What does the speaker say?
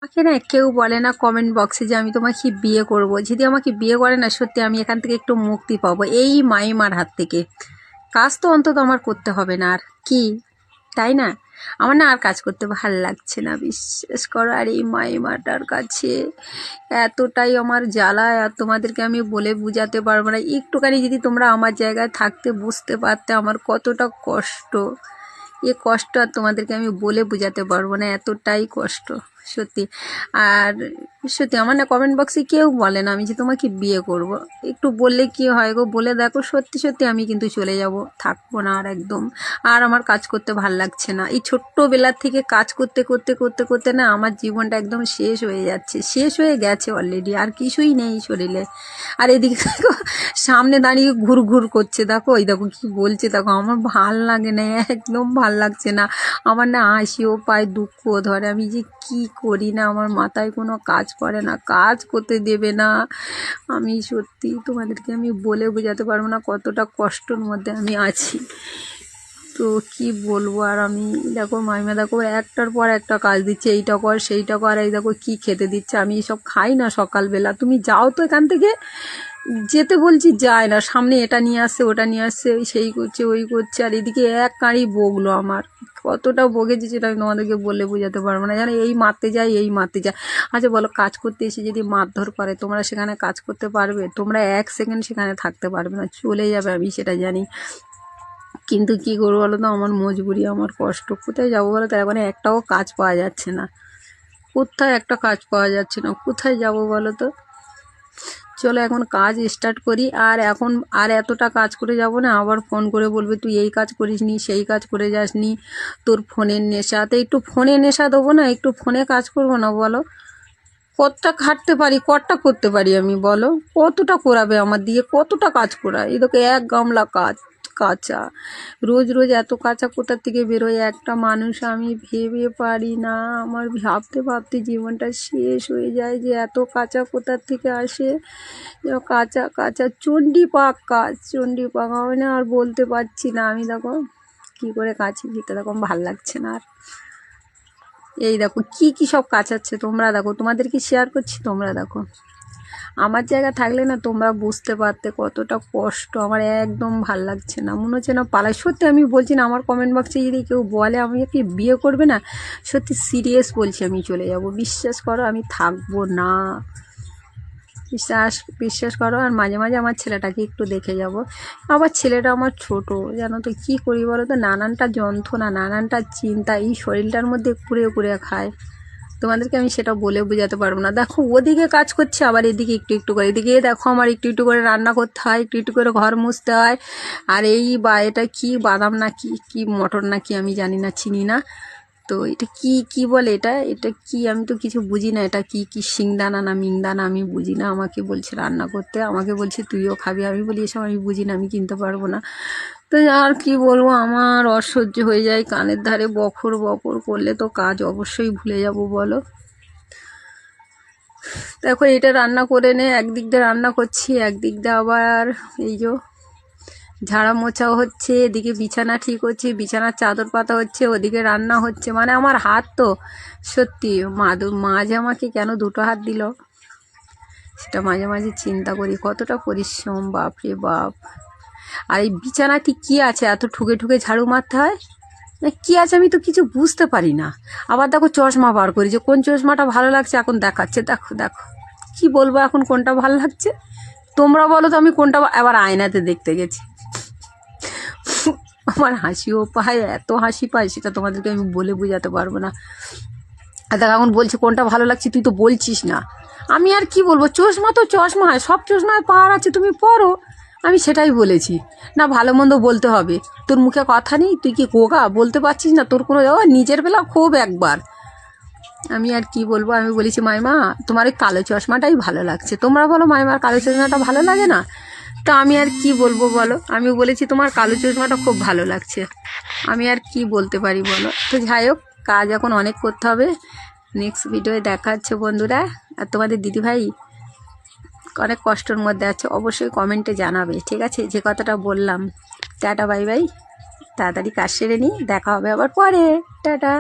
আমাকে না কেউ বলে না কমেন্ট বক্সে যে আমি তোমাকে বিয়ে করব। যদি আমাকে বিয়ে করে না, সত্যি আমি এখান থেকে একটু মুক্তি পাবো এই মাইমার হাত থেকে। কাজ তো অন্তত আমার করতে হবে না আর কি, তাই না? আমার না আর কাজ করতে ভাল লাগছে না, বিশ্বাস করো। আর এই মাইমাটার কাছে এতটাই আমার জ্বালা, আর তোমাদেরকে আমি বলে বুঝাতে পারবো না। একটুখানি যদি তোমরা আমার জায়গায় থাকতে বুঝতে পারতে আমার কতটা কষ্ট। এ কষ্ট আর তোমাদেরকে আমি বলে বোঝাতে পারবো না, এতটাই কষ্ট সত্যি। আর সত্যি আমার না কমেন্ট বক্সে কেউ বলে না আমি যে তোমাকে বিয়ে করব। একটু বললে কি হয় গো, বলে দেখো। সত্যি সত্যি আমি কিন্তু চলে যাব, থাকবো না আর একদম। আর আমার কাজ করতে ভাল লাগছে না। এই ছোট্টবেলার থেকে কাজ করতে করতে করতে করতে না আমার জীবনটা একদম শেষ হয়ে যাচ্ছে, শেষ হয়ে গেছে অলরেডি। আর কিছুই নেই শরীরে। আর এদিকে দেখো সামনে দাঁড়িয়ে ঘুর ঘুর করছে, দেখো ওই দেখো কি বলছে, দেখো আমার ভাল লাগে না, একদম ভাল লাগছে না। আমার না হাসিও পায়, দুঃখও ধরে। আমি যে কি করি না, আমার মাথায় কোনো কাজ করে না, কাজ করতে দেবে না। আমি সত্যি তোমাদেরকে আমি বলে বোঝাতে পারবো না কতটা কষ্টর মধ্যে আমি আছি। তো কি বলবো আর আমি। দেখো মাইমা দেখো একটার পর একটা কাজ দিচ্ছে, এইটা কর সেইটা কর। এই দেখো কি খেতে দিচ্ছে, আমি এসব খাই না সকালবেলা। তুমি যাও তো এখান থেকে। যেতে বলছি যায় না, সামনে এটা নিয়ে আসছে ওটা নিয়ে আসছে, সেই করছে ওই করছে। আর এদিকে এক কাঁড়ি বগলো আমার, কতটা বগেছে সেটা আমি তোমাদেরকে বলে বোঝাতে পারবো না। জানো এই মারতে যায় এই মারতে যায়। আচ্ছা বলো, কাজ করতে এসে যদি মারধর করে তোমরা সেখানে কাজ করতে পারবে? তোমরা 1 সেকেন্ড সেখানে থাকতে পারবে না, চলে যাবে, আমি সেটা জানি। কিন্তু কী করবো বলো তো, আমার মজবুরি, আমার কষ্ট। কোথায় যাবো বলো তো, এখন একটাও কাজ পাওয়া যাচ্ছে না, কোথায় একটা কাজ পাওয়া যাচ্ছে না, কোথায় যাবো বলো তো। চলো এখন কাজ স্টার্ট করি। আর এখন আর এতটা কাজ করে যাব না, আবার ফোন করে বলবে তুই এই কাজ করিস নি, সেই কাজ করে যাসনি, তোর ফোনের নেশা। তো একটু ফোনে নেশা দেবো না, একটু ফোনে কাজ করবো না বলো? কতটা খাটতে পারি, কতটা করতে পারি আমি বলো? কতটা করাবে আমার দিয়ে, কতটা কাজ করায়? এই দেখো 1 গামলা কাজ কাঁচা, রোজ রোজ এত কাঁচা কোথা থেকে বেরোয় একটা মানুষ, আমি ভেবে পারি না। আমার ভাবতে ভাবতে জীবনটা শেষ হয়ে যায় যে এত কাঁচা কোথা থেকে আসে। কাঁচা কাঁচা চণ্ডী পাক কাজ, চণ্ডী পাক হবে না, আর বলতে পারছি না। আমি দেখো কী করে কাছি, সেটা দেখো ভাল লাগছে না আর। এই দেখো কি কি সব কাচাচ্ছে, তোমরা দেখো, তোমাদেরকে শেয়ার করছি, তোমরা দেখো। আমার জায়গা থাকলে না তোমরা বুঝতে পারতে কতটা কষ্ট আমার। একদম ভাল লাগছে না, মনে হচ্ছে না পালাই। সত্যি আমি বলছি না, আমার কমেন্ট বক্সে যদি কেউ বলে আমাকে বিয়ে করবে না, সত্যি সিরিয়াস বলছি, আমি চলে যাব। বিশ্বাস করো আমি থাকবো না, বিশ্বাস বিশ্বাস করো। আর মাঝে মাঝে আমার ছেলেটাকে একটু দেখে যাব। আবার ছেলেটা আমার ছোট, জানো তো কী করি বলো তো, নানানটা যন্ত্রণা, নানানটা চিন্তা এই শরীরটার মধ্যে কুড়ে কুড়ে খায়। তোমাদেরকে আমি সেটা বলে বোঝাতে পারবো না। দেখো ওদিকে কাজ করছে, আবার এদিকে একটু একটু করে, এদিকে দেখো আমার একটু একটু করে রান্না করতে হয়, একটু একটু করে ঘর মুছতে হয়। আর এই বা এটা কি বাদাম না কি কি মটর না কি আমি জানি না, চিনি না। তো এটা কি কি বলে, এটা এটা কি আমি তো কিছু বুঝি না। এটা কি কি শিংদানা না মিংদানা আমি বুঝি না। আমাকে বলছে রান্না করতে, আমাকে বলছে তুইও খাবি। আমি বলি এসব আমি বুঝি না, আমি কিনতে পারবো না। তো আর কি বলবো, আমার অসহ্য হয়ে যায়। কানের ধারে বকর বকর করলে তো কাজ অবশ্যই ভুলে যাব বলো। দেখো এটা রান্না করে নে, একদিক দিয়ে রান্না করছি, একদিক দিয়ে আবার এই যে ঝাড়া মোছাও হচ্ছে, এদিকে বিছানা ঠিক হচ্ছে, বিছানার চাদর পাতা হচ্ছে, ওদিকে রান্না হচ্ছে। মানে আমার হাত তো সত্যি মা যে আমাকে কেন 2টো হাত দিল, সেটা মাঝে মাঝে চিন্তা করি, কতটা পরিশ্রম, বাপ রে বাপ। আর এই বিছানাটি কি আছে এত ঠুকে ঠুকে ঝাড়ু মারতে হয়, কি আছে আমি তো কিছু বুঝতে পারি না। আবার দেখো চশমা বার করি, যে কোন চশমাটা ভালো লাগছে এখন দেখাচ্ছে। দেখো দেখো কি বলবো এখন কোনটা ভালো লাগছে, তোমরা বলো তো আমি কোনটা। আবার আয়নাতে দেখতে গেছি, আমার হাসিও পায়, এত হাসি পায় সেটা তোমাদেরকে আমি বলে বোঝাতে পারবো না। আর দেখ এখন বলছে কোনটা ভালো লাগছে, তুই তো বলছিস না। আমি আর কি বলবো, চশমা তো চশমা হয়, সব চশমায় পাওয়ার আছে, তুমি পরো। আমি সেটাই বলেছি না, ভালো মন্দ বলতে হবে, তোর মুখে কথা নেই, তুই কি গোগা বলতে পারছিস না? তোর কোনো নিজের বেলা খুব একবার। আমি আর কি বলবো, আমি বলেছি মাইমা তোমার ওই কালো চশমাটাই ভালো লাগছে। তোমরা বলো মাইমার কালো চশমাটা ভালো লাগে না? তো আমি আর কি বলবো বলো, আমি বলেছি তোমার কালো চশমাটা খুব ভালো লাগছে, আমি আর কি বলতে পারি বলো। তো যাই হোক, কাজ এখন অনেক করতে হবে। নেক্সট ভিডিওয়ে দেখা হচ্ছে বন্ধুরা। আর তোমাদের দিদিভাই অনেক কষ্টের মধ্যে আছে, অবশ্যই কমেন্টে জানাবে, ঠিক আছে? যে কথাটা বললাম। টাটা বাই বাই, তাড়াতাড়ি কাজ সেরে নিই, দেখা হবে আবার পরে। টাটা।